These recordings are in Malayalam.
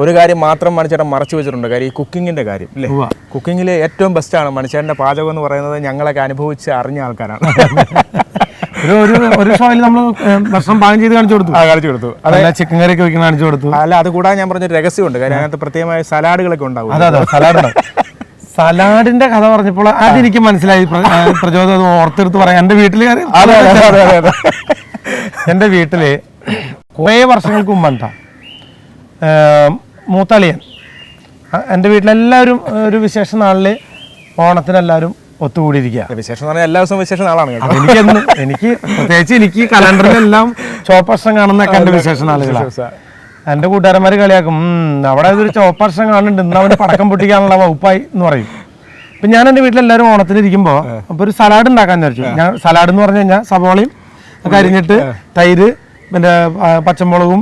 ഒരു കാര്യം മാത്രം മണിച്ചേട്ടൻ മറച്ചു വെച്ചിട്ടുണ്ട്, കാര്യം ഈ കുക്കിങ്ങിൻ്റെ കാര്യം അല്ലേ. കുക്കിങ്ങിൽ ഏറ്റവും ബെസ്റ്റാണ് മണിച്ചേട്ടൻ്റെ പാചകം എന്ന് പറയുന്നത്. ഞങ്ങളൊക്കെ അനുഭവിച്ച് അറിഞ്ഞ ആൾക്കാരാണ്. ഒരു ഷോയിൽ നമ്മൾ ഭക്ഷണം പാകം ചെയ്ത് കാണിച്ചു കൊടുത്തു. അതെ, ചിക്കൻ കറി ഒക്കെ വെക്കുന്ന കാണിച്ചു കൊടുത്തു. അല്ല, അത് കൂടാതെ ഞാൻ പറഞ്ഞൊരു രഹസ്യമുണ്ട്, കാര്യം അതിനകത്ത് പ്രത്യേകമായ സലാഡുകളൊക്കെ ഉണ്ടാവും. അതെ, സലാഡിന്റെ കഥ പറഞ്ഞപ്പോൾ അതെനിക്ക് മനസ്സിലായി. പ്രചോദനം ഓർത്തെടുത്ത് പറയാം. എൻ്റെ വീട്ടില് കുറേ വർഷങ്ങൾക്ക് മുമ്പ് മൂത്തളിയൻ എൻ്റെ വീട്ടിലെല്ലാവരും ഒരു വിശേഷ നാളില് ഓണത്തിനെല്ലാവരും ഒത്തുകൂടിയിരിക്കുക. വിശേഷം എന്ന് പറഞ്ഞാൽ എല്ലാ ദിവസവും വിശേഷ നാളാണ്. എനിക്ക് പ്രത്യേകിച്ച് എനിക്ക് കലണ്ടറിലെല്ലാം ചുവപ്പക്ഷം കാണുന്നൊക്കെ എൻ്റെ വിശേഷ നാളുകളാണ്. എൻ്റെ കൂട്ടുകാരന്മാർ കളിയാക്കും, അവിടെ ഒരു ചുവപ്പക്ഷം കാണുന്നുണ്ട്, ഇന്ന് അവന് പടക്കം പൊട്ടിക്കാനുള്ള വകുപ്പായി എന്ന് പറയും. അപ്പം ഞാൻ എൻ്റെ വീട്ടിലെല്ലാവരും ഓണത്തിനിരിക്കുമ്പോൾ അപ്പോൾ ഒരു സലാഡ് ഉണ്ടാക്കാന്ന് വിചാരിച്ചു. ഞാൻ സലാഡ് എന്ന് പറഞ്ഞു കഴിഞ്ഞാൽ സവോളയും ഒക്കെ അരിഞ്ഞിട്ട് തൈര് പിന്നെ പച്ചമുളകും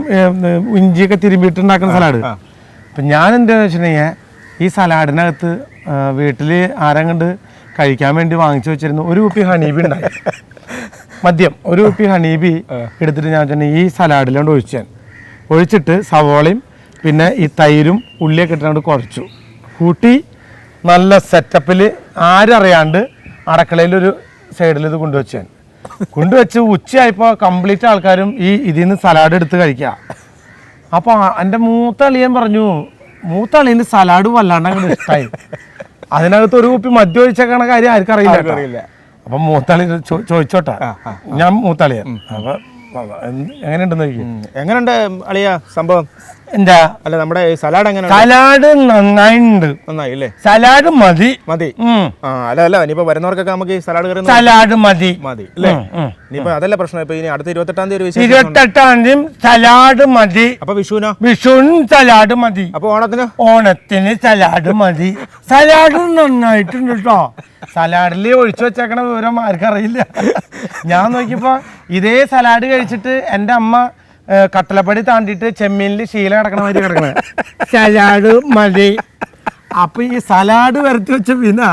ഇഞ്ചിയൊക്കെ തിരുമ്പിയിട്ട് ഉണ്ടാക്കുന്ന സലാഡ്. അപ്പം ഞാൻ എന്താണെന്ന് വെച്ചിട്ടുണ്ടെങ്കിൽ ഈ സലാഡിനകത്ത് വീട്ടിൽ ആരെങ്കിലും കഴിക്കാൻ വേണ്ടി വാങ്ങിച്ചു വെച്ചിരുന്നു ഒരു കുപ്പി ഹണീബി ഉണ്ടായി, മദ്യം. ഒരു കുപ്പി ഹണീബി എടുത്തിട്ട് ഞാൻ വെച്ചിട്ടുണ്ടെങ്കിൽ ഈ സലാഡിലോണ്ട് ഒഴിച്ചിട്ട് സവോളയും പിന്നെ ഈ തൈരും ഉള്ളിയൊക്കെ ഇട്ടുകൊണ്ട് കുഴച്ചു കൂട്ടി നല്ല സെറ്റപ്പിൽ ആരറിയാണ്ട് അടുക്കളയിലൊരു സൈഡിൽ ഇത് കൊണ്ടുവച്ച് ഉച്ചയായപ്പോൾ കംപ്ലീറ്റ് ആൾക്കാരും ഇതിൽ നിന്ന് സലാഡ് എടുത്ത് കഴിക്കുക. അപ്പോൾ എൻ്റെ മൂത്ത അളിയൻ പറഞ്ഞു, മൂത്ത അളിയന് സലാഡ് വല്ലാണ്ട് അങ്ങോട്ട് ഇഷ്ടമായി. അതിനകത്ത് ഒരു കുപ്പി മദ്യം ഒഴിച്ചേക്കണ കാര്യം ആർക്കും അറിയില്ല. അപ്പം മൂത്താളി ചോദിച്ചോട്ടെ, ഞാൻ മൂത്താളിയൻ. അപ്പൊ എങ്ങനെയുണ്ടെന്ന് ചോദിക്കും. എങ്ങനെയുണ്ട് അളിയ സംഭവം? എന്താ അല്ല, നമ്മുടെ സലാഡ് എങ്ങനെ? സലാഡ് നന്നായിട്ടുണ്ട്. നന്നായി അല്ലേ? സലാഡ് മതി. അല്ല ഇനിയിപ്പോ വരുന്നവർക്കൊക്കെ നമുക്ക് ഈ സലാഡ് കറി സലാഡ് മതി അല്ലേ? ഇനിയിപ്പോ അതല്ല പ്രശ്നം. ഇപ്പൊ ഇനി അടുത്ത 28-ാം തീയതി 28-ാം തീയതി സലാഡ് മതി. അപ്പൊ വിഷുവിന് സലാഡ് മതി. അപ്പൊ ഓണത്തിന് സലാഡ് മതി. സലാഡ് നന്നായിട്ടുണ്ട് കേട്ടോ. സലാഡിൽ ഒഴിച്ചു വെച്ചേക്കണ വിവരം ആർക്കറിയില്ല. ഞാൻ നോക്കിയപ്പോ ഇതേ സലാഡ് കഴിച്ചിട്ട് എൻ്റെ അമ്മ കട്ടലപ്പടി താണ്ടിട്ട് ചെമ്മീനിൽ ശീല കിടക്കണ സലാഡ് മതി. അപ്പൊ ഈ സലാഡ് വരത്തി വെച്ച പിന്നെ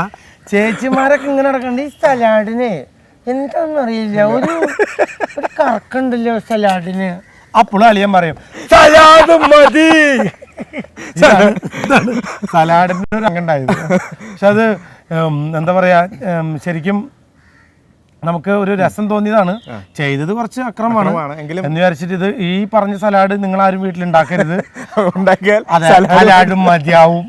ചേച്ചിമാരൊക്കെ ഇങ്ങനെ കിടക്കണ്ട. ഈ സലാഡിന് എന്താണെന്ന് അറിയില്ല, ഒരു കറക്കുണ്ടല്ലോ സലാഡിന്. അപ്പോഴും അളിയൻ പറയും സലാഡ് മതി. സലാഡിന് ഒരു അംഗണ്ടായത്. പക്ഷെ അത് എന്താ പറയാ, ശരിക്കും നമുക്ക് ഒരു രസം തോന്നിയതാണ്. ചെയ്തത് കുറച്ച് അക്രമമാണ് എന്ന് വിചാരിച്ചിട്ട് ഇത് ഈ പറഞ്ഞ സലാഡ് നിങ്ങൾ ആരും വീട്ടിൽ ഉണ്ടാക്കരുത്. ഉണ്ടാക്കിയാൽ സലാഡ് മതിയാവും.